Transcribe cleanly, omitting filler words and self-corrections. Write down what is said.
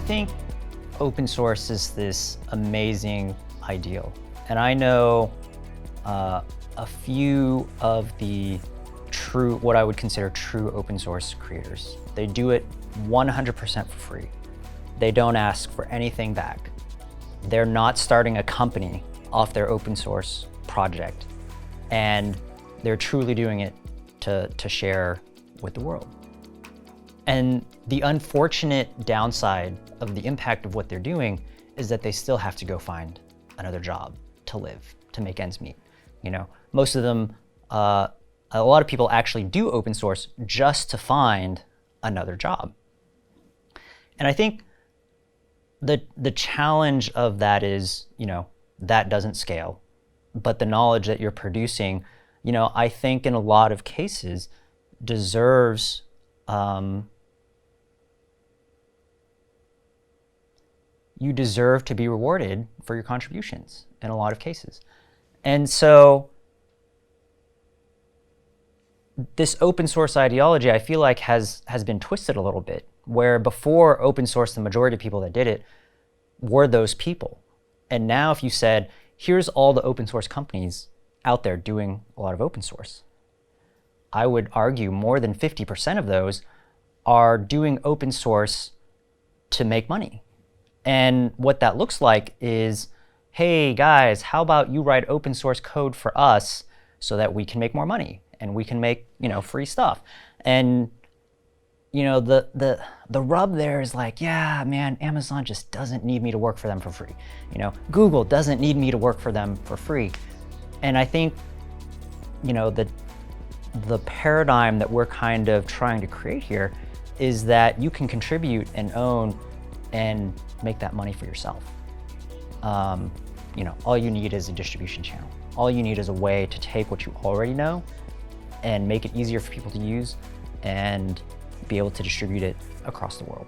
think open source is this amazing ideal. And I know a few of the what I would consider true open source creators. They do it 100% for free. They don't ask for anything back. They're not starting a company off their open source project. And they're truly doing it to share with the world. And the unfortunate downside of the impact of what they're doing is that they still have to go find another job to live, to make ends meet. You know, most of them, a lot of people actually do open source just to find another job. And I think the challenge of that is, you know, that doesn't scale, but the knowledge that you're producing, you know, I think in a lot of cases deserves you deserve to be rewarded for your contributions in a lot of cases. And so this open source ideology, I feel like has been twisted a little bit, where before open source, the majority of people that did it were those people. And now if you said, here's all the open source companies out there doing a lot of open source, I would argue more than 50% of those are doing open source to make money. And what that looks like is, hey guys, how about you write open source code for us so that we can make more money and we can make, you know, free stuff. And you know, the rub there is like, yeah, man, Amazon just doesn't need me to work for them for free. You know, Google doesn't need me to work for them for free. And I think, you know, the paradigm that we're kind of trying to create here is that you can contribute and own and make that money for yourself. You know, all you need is a distribution channel. All you need is a way to take what you already know and make it easier for people to use and be able to distribute it across the world.